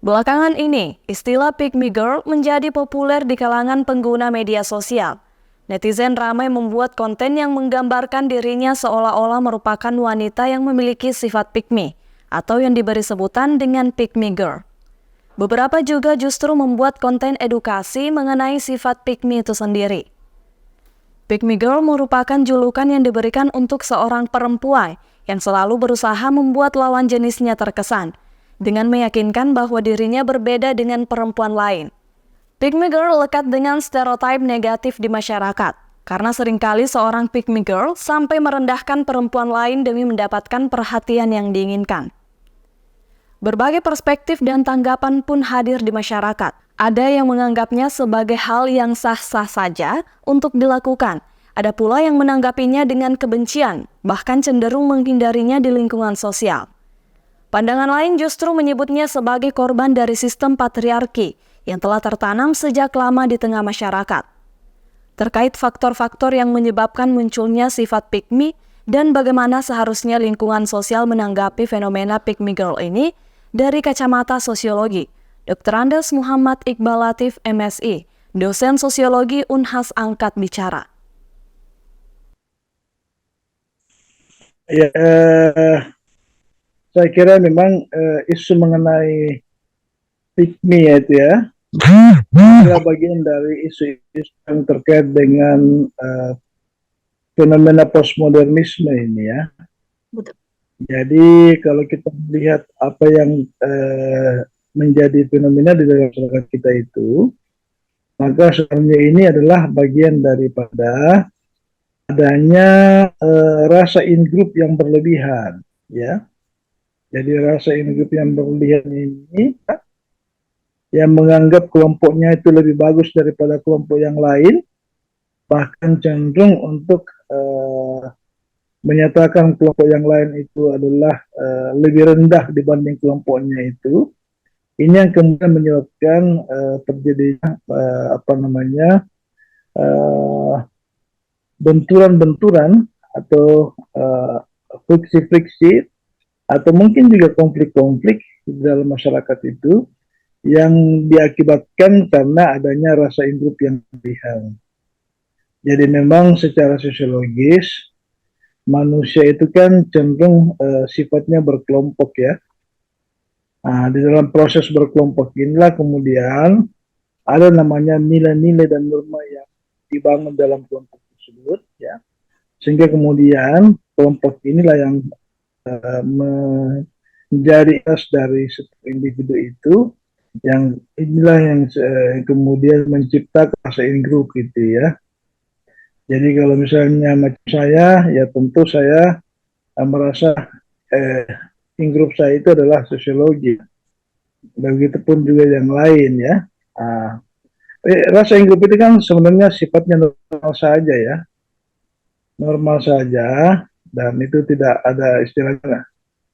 Belakangan ini, istilah pick me girl menjadi populer di kalangan pengguna media sosial. Netizen ramai membuat konten yang menggambarkan dirinya seolah-olah merupakan wanita yang memiliki sifat pick me, atau yang diberi sebutan dengan pick me girl. Beberapa juga justru membuat konten edukasi mengenai sifat pick me itu sendiri. Pick me girl merupakan julukan yang diberikan untuk seorang perempuan yang selalu berusaha membuat lawan jenisnya terkesan, dengan meyakinkan bahwa dirinya berbeda dengan perempuan lain. Pick me girl lekat dengan stereotip negatif di masyarakat, karena seringkali seorang pick me girl sampai merendahkan perempuan lain demi mendapatkan perhatian yang diinginkan. Berbagai perspektif dan tanggapan pun hadir di masyarakat. Ada yang menganggapnya sebagai hal yang sah-sah saja untuk dilakukan. Ada pula yang menanggapinya dengan kebencian, bahkan cenderung menghindarinya di lingkungan sosial. Pandangan lain justru menyebutnya sebagai korban dari sistem patriarki yang telah tertanam sejak lama di tengah masyarakat. Terkait faktor-faktor yang menyebabkan munculnya sifat pick me dan bagaimana seharusnya lingkungan sosial menanggapi fenomena pick me girl ini, dari kacamata sosiologi, Dr. Andes Muhammad Iqbal Latif MSI, dosen sosiologi Unhas angkat bicara. Ya, saya kira memang isu mengenai pick me itu ya adalah bagian dari isu-isu yang terkait dengan fenomena postmodernisme ini ya. Betul. Jadi kalau kita melihat apa yang menjadi fenomena di dalam masyarakat kita itu, maka sebenarnya ini adalah bagian daripada adanya rasa in group yang berlebihan, ya. Jadi rasa in group yang berlebihan ini yang menganggap kelompoknya itu lebih bagus daripada kelompok yang lain, bahkan cenderung untuk menyatakan kelompok yang lain itu adalah lebih rendah dibanding kelompoknya itu. Ini yang kemudian menyebabkan terjadinya benturan-benturan atau friksi-friksi atau mungkin juga konflik-konflik di dalam masyarakat itu yang diakibatkan karena adanya rasa induk yang berlebihan. Jadi memang secara sosiologis manusia itu kan cenderung sifatnya berkelompok ya. Nah, di dalam proses berkelompok inilah kemudian ada namanya nilai-nilai dan norma yang dibangun dalam kelompok tersebut ya. Sehingga kemudian kelompok inilah yang menjadi asas dari setiap individu itu, yang inilah yang kemudian menciptakan rasa in group gitu ya. Jadi kalau misalnya macam saya, ya tentu saya merasa in group saya itu adalah sosiologi. Begitupun juga yang lain ya. Rasa in group itu kan sebenarnya sifatnya normal saja ya, normal saja, dan itu tidak ada istilahnya,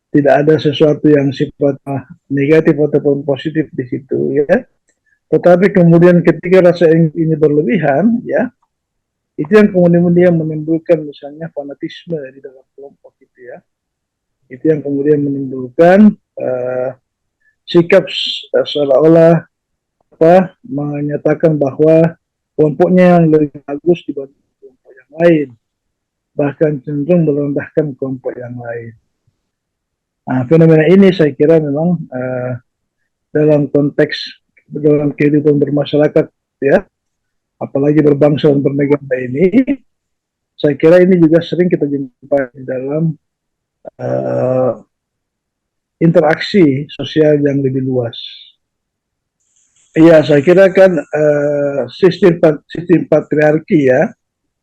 tidak ada sesuatu yang sifatnya negatif ataupun positif di situ ya. Tetapi kemudian ketika rasa ini berlebihan ya, itu yang kemudian dia menimbulkan misalnya fanatisme di dalam kelompok itu ya. Itu yang kemudian menimbulkan sikap seolah-olah menyatakan bahwa kelompoknya yang lebih bagus dibanding kelompok yang lain, bahkan cenderung merendahkan kelompok yang lain. Nah, fenomena ini saya kira memang dalam konteks dalam kehidupan bermasyarakat ya, apalagi berbangsa dan bernegara ini, saya kira ini juga sering kita jumpai di dalam interaksi sosial yang lebih luas. Iya, saya kira kan sistem patriarki ya,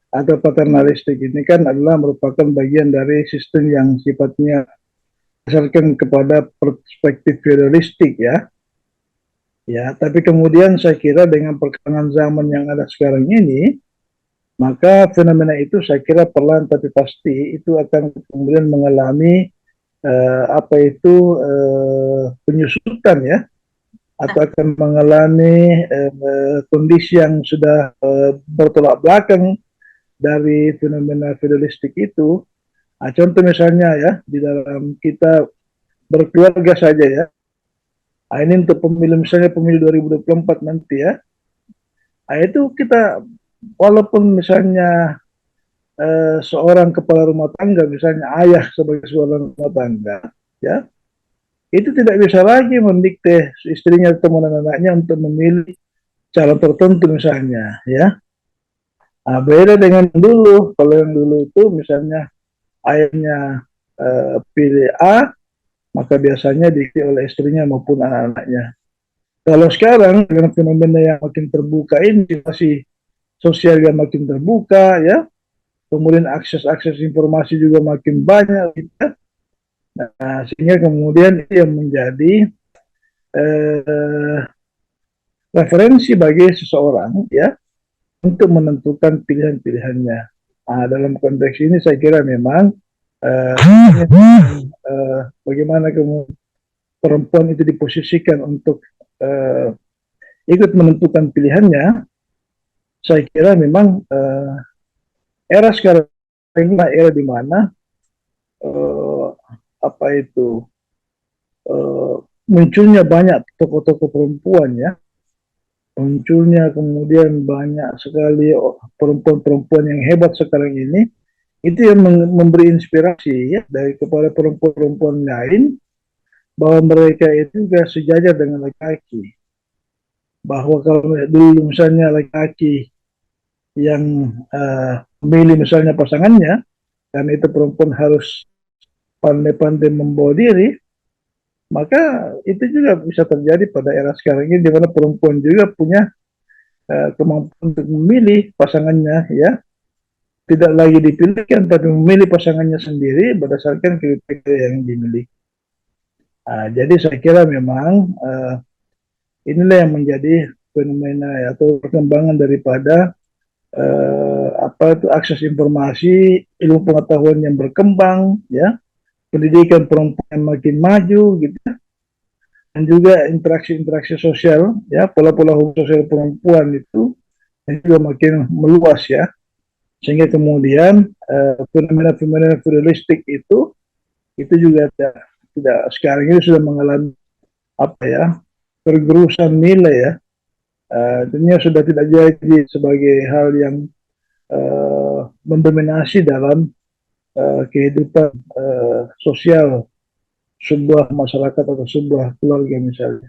atau paternalistik ini kan adalah merupakan bagian dari sistem yang sifatnya berdasarkan kepada perspektif feudalistik ya. Ya, tapi kemudian saya kira dengan perkembangan zaman yang ada sekarang ini, maka fenomena itu saya kira perlahan tapi pasti itu akan kemudian mengalami penyusutan ya, atau akan mengalami kondisi yang sudah bertolak belakang dari fenomena feudalistik itu. Contoh misalnya ya, di dalam kita berkeluarga saja ya, Ini untuk pemilu, misalnya pemilu 2024 nanti ya. Itu kita, walaupun misalnya seorang kepala rumah tangga, misalnya ayah sebagai seorang rumah tangga, ya, itu tidak bisa lagi mendikte istrinya atau anak-anaknya untuk memilih calon tertentu misalnya, ya. Beda dengan dulu. Kalau yang dulu itu misalnya ayahnya pilih A, maka biasanya diikuti oleh istrinya maupun anak-anaknya. Kalau sekarang dengan fenomena yang makin terbuka ini, situasi sosial yang makin terbuka, ya, kemudian akses-akses informasi juga makin banyak, gitu. Nah, sehingga kemudian itu yang menjadi eh, referensi bagi seseorang, ya, untuk menentukan pilihan-pilihannya. Dalam konteks ini saya kira memang eh, bagaimana kemudian perempuan itu diposisikan untuk eh, ikut menentukan pilihannya, saya kira memang era sekarang ini era di mana eh, apa itu eh, munculnya banyak tokoh-tokoh perempuan, ya, munculnya kemudian banyak sekali perempuan-perempuan yang hebat sekarang ini, itu yang memberi inspirasi, ya, dari kepada perempuan-perempuan lain, bahwa mereka itu juga sejajar dengan laki-laki. Bahwa kalau dulu misalnya laki-laki yang memilih misalnya pasangannya, karena itu perempuan harus pandai-pandai membawa diri, maka itu juga bisa terjadi pada era sekarang ini, di mana perempuan juga punya kemampuan untuk memilih pasangannya, ya, tidak lagi dipilihkan tapi memilih pasangannya sendiri berdasarkan kriteria yang dimiliki. Jadi saya kira memang inilah yang menjadi fenomena, ya, atau perkembangan daripada apa itu akses informasi, ilmu pengetahuan yang berkembang, ya, pendidikan perempuan yang makin maju, gitu, dan juga interaksi-interaksi sosial, ya, pola-pola sosial perempuan itu juga makin meluas, ya, sehingga kemudian fenomena-fenomena pluralistik itu juga tidak sekarang ini sudah mengalami apa ya, pergerusan nilai, ya. Dunia sudah tidak jadi sebagai hal yang mendominasi dalam kehidupan sosial sebuah masyarakat atau sebuah keluarga misalnya.